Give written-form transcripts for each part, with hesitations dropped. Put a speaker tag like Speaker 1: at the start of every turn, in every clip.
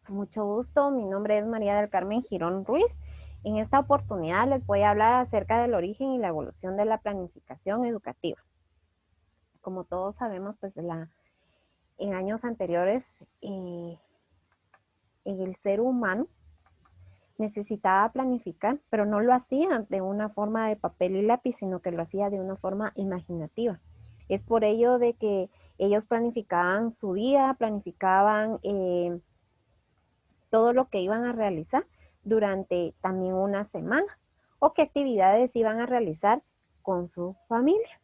Speaker 1: Mucho gusto, mi nombre es María del Carmen Girón Ruiz. En esta oportunidad les voy a hablar acerca del origen y la evolución de la planificación educativa. Como todos sabemos, pues en años anteriores el ser humano necesitaba planificar, pero no lo hacía de una forma de papel y lápiz, sino que lo hacía de una forma imaginativa. Es por ello de que ellos planificaban su día, planificaban todo lo que iban a realizar durante también una semana o qué actividades iban a realizar con su familia.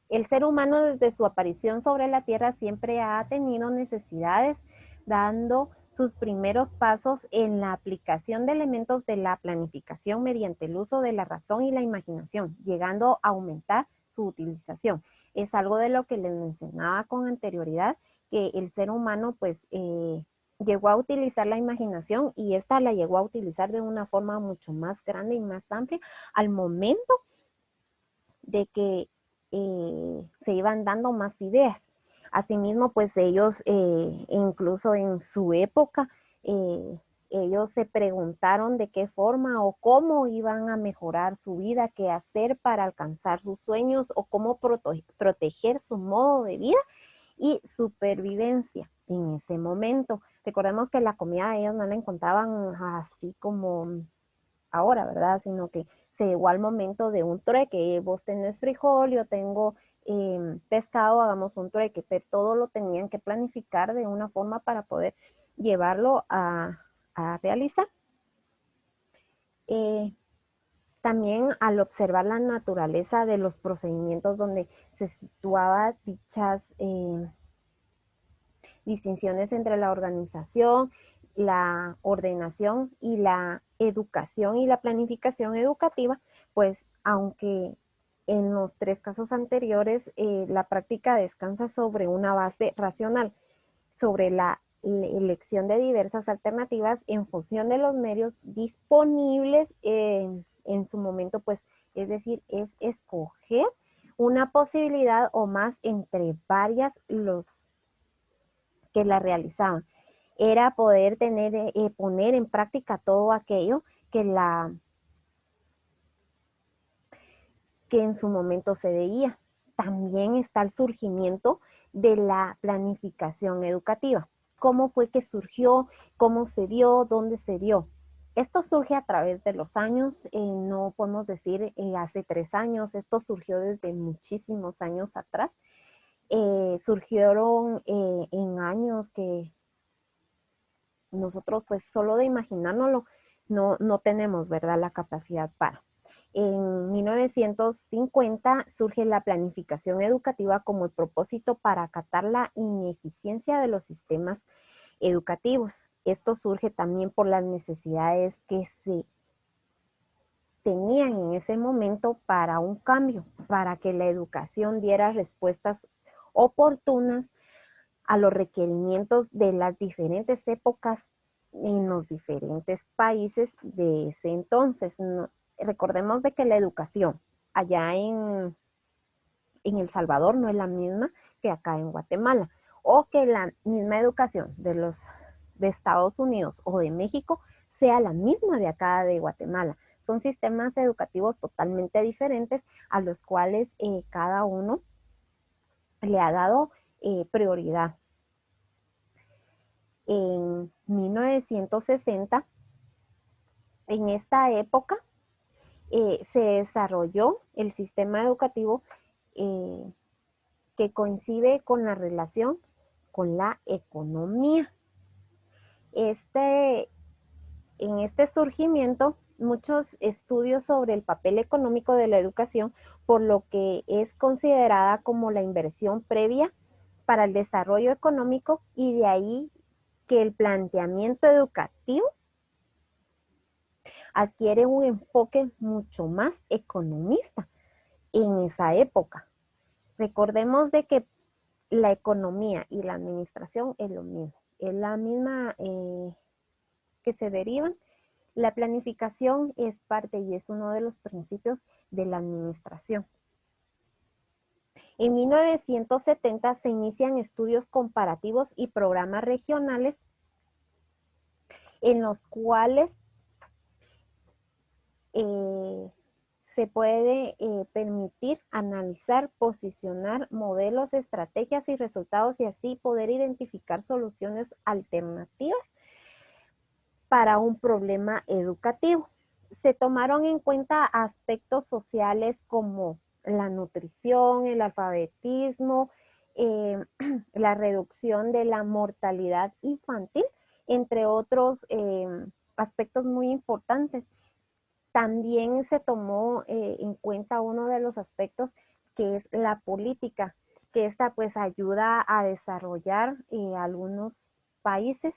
Speaker 1: El ser humano desde su aparición sobre la Tierra siempre ha tenido necesidades, dando sus primeros pasos en la aplicación de elementos de la planificación mediante el uso de la razón y la imaginación, llegando a aumentar su utilización. Es algo de lo que les mencionaba con anterioridad, que el ser humano pues llegó a utilizar la imaginación y esta la llegó a utilizar de una forma mucho más grande y más amplia al momento de que se iban dando más ideas. Asimismo, pues ellos, incluso en su época, ellos se preguntaron de qué forma o cómo iban a mejorar su vida, qué hacer para alcanzar sus sueños o cómo proteger su modo de vida y supervivencia en ese momento. Recordemos que la comida ellos no la encontraban así como ahora, ¿verdad? Sino que se llegó al momento de un trueque. Vos tenés frijol, yo tengo pescado, hagamos un trueque, pero todo lo tenían que planificar de una forma para poder llevarlo a realizar. Eh, También al observar la naturaleza de los procedimientos donde se situaba dichas distinciones entre la organización, la ordenación y la educación y la planificación educativa, pues aunque en los tres casos anteriores la práctica descansa sobre una base racional, sobre la elección de diversas alternativas en función de los medios disponibles en su momento, pues es decir, es escoger una posibilidad o más entre varias los que la realizaban. Era poder poner en práctica todo aquello que en su momento se veía. También está el surgimiento de la planificación educativa. ¿Cómo fue que surgió? ¿Cómo se dio? ¿Dónde se dio? Esto surge a través de los años, no podemos decir hace 3 años, esto surgió desde muchísimos años atrás. Surgieron en años que nosotros pues solo de imaginárnoslo no tenemos, ¿verdad?, la capacidad para. En 1950 surge la planificación educativa como el propósito para acatar la ineficiencia de los sistemas educativos. Esto surge también por las necesidades que se tenían en ese momento para un cambio, para que la educación diera respuestas oportunas a los requerimientos de las diferentes épocas en los diferentes países de ese entonces. No, recordemos de que la educación allá en El Salvador no es la misma que acá en Guatemala, o que la misma educación de Estados Unidos o de México sea la misma de acá de Guatemala. Son sistemas educativos totalmente diferentes a los cuales cada uno le ha dado prioridad. En 1960, en esta época, se desarrolló el sistema educativo eh, que coincide con la relación con la economía. Este, en este surgimiento, muchos estudios sobre el papel económico de la educación, por lo que es considerada como la inversión previa para el desarrollo económico y de ahí que el planteamiento educativo adquiere un enfoque mucho más economista en esa época. Recordemos de que la economía y la administración es lo mismo, es la misma que se derivan. La planificación es parte y es uno de los principios de la administración. En 1970 se inician estudios comparativos y programas regionales en los cuales se puede permitir analizar, posicionar modelos, estrategias y resultados y así poder identificar soluciones alternativas para un problema educativo. Se tomaron en cuenta aspectos sociales como la nutrición, el alfabetismo, la reducción de la mortalidad infantil, entre otros aspectos muy importantes. También se tomó en cuenta uno de los aspectos que es la política, que esta pues ayuda a desarrollar algunos países.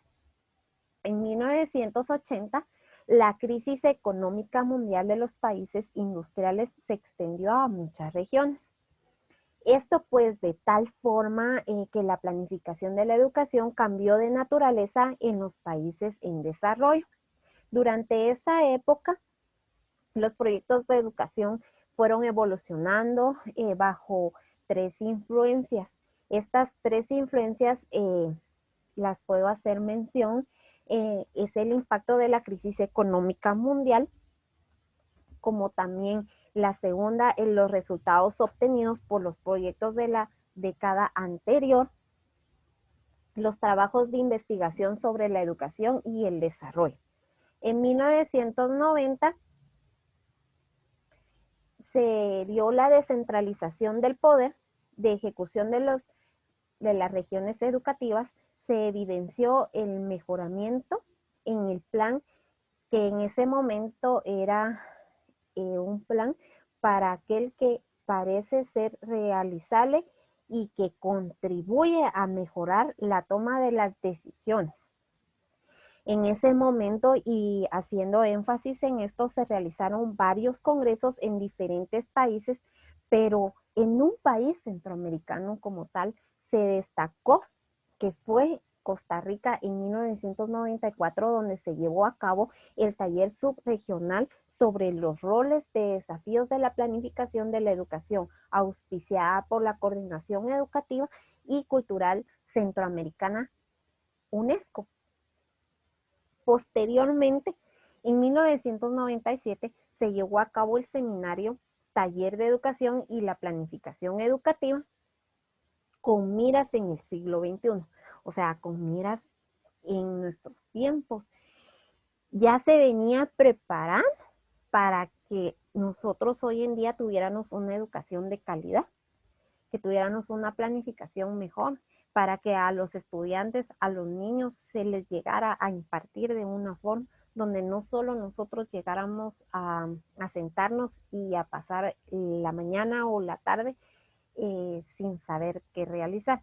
Speaker 1: En 1980, la crisis económica mundial de los países industriales se extendió a muchas regiones. Esto pues de tal forma que la planificación de la educación cambió de naturaleza en los países en desarrollo. Durante esta época, los proyectos de educación fueron evolucionando bajo tres influencias. Estas tres influencias las puedo hacer mención. Es el impacto de la crisis económica mundial, como también la segunda, en los resultados obtenidos por los proyectos de la década anterior, los trabajos de investigación sobre la educación y el desarrollo. En 1990 se dio la descentralización del poder de ejecución de las regiones educativas, se evidenció el mejoramiento en el plan que en ese momento era un plan para aquel que parece ser realizable y que contribuye a mejorar la toma de las decisiones. En ese momento y haciendo énfasis en esto, se realizaron varios congresos en diferentes países, pero en un país centroamericano como tal se destacó que fue Costa Rica en 1994, donde se llevó a cabo el taller subregional sobre los roles de desafíos de la planificación de la educación, auspiciada por la Coordinación Educativa y Cultural Centroamericana, UNESCO. Posteriormente, en 1997, se llevó a cabo el seminario Taller de Educación y la Planificación Educativa con miras en el siglo XXI, o sea, con miras en nuestros tiempos. Ya se venía preparando para que nosotros hoy en día tuviéramos una educación de calidad, que tuviéramos una planificación mejor, para que a los estudiantes, a los niños, se les llegara a impartir de una forma donde no solo nosotros llegáramos a sentarnos y a pasar la mañana o la tarde sin saber qué realizar.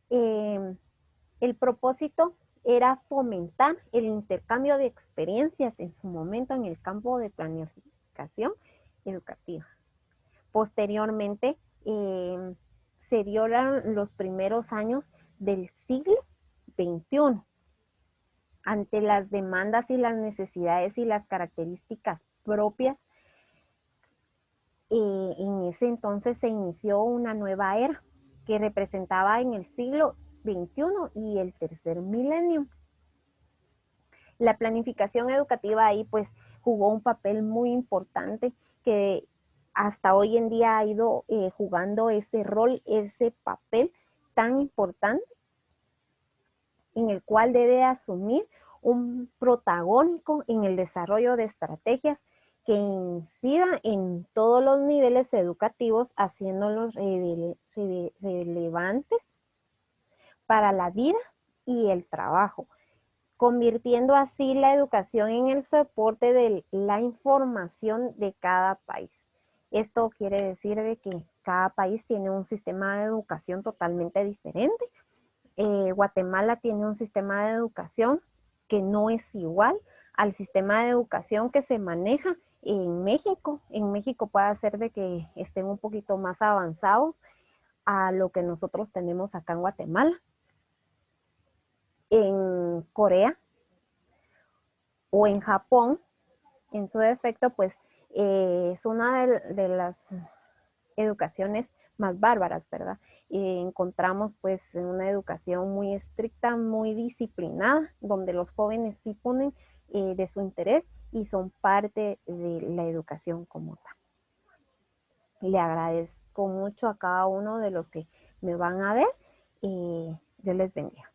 Speaker 1: El propósito era fomentar el intercambio de experiencias en su momento en el campo de planificación educativa. Posteriormente, se dieron los primeros años del siglo XXI. Ante las demandas y las necesidades y las características propias, en ese entonces se inició una nueva era que representaba en el siglo XXI y el tercer milenio. La planificación educativa ahí pues jugó un papel muy importante que hasta hoy en día ha ido jugando ese rol, ese papel tan importante en el cual debe asumir un protagónico en el desarrollo de estrategias que incidan en todos los niveles educativos, haciéndolos relevantes para la vida y el trabajo, convirtiendo así la educación en el soporte de la información de cada país. Esto quiere decir de que cada país tiene un sistema de educación totalmente diferente. Guatemala tiene un sistema de educación que no es igual al sistema de educación que se maneja en México. En México puede ser de que estén un poquito más avanzados a lo que nosotros tenemos acá en Guatemala. En Corea o en Japón, en su defecto, pues es una de las educaciones más bárbaras, ¿verdad? Encontramos pues una educación muy estricta, muy disciplinada, donde los jóvenes sí ponen de su interés y son parte de la educación como tal. Le agradezco mucho a cada uno de los que me van a ver y Dios les bendiga.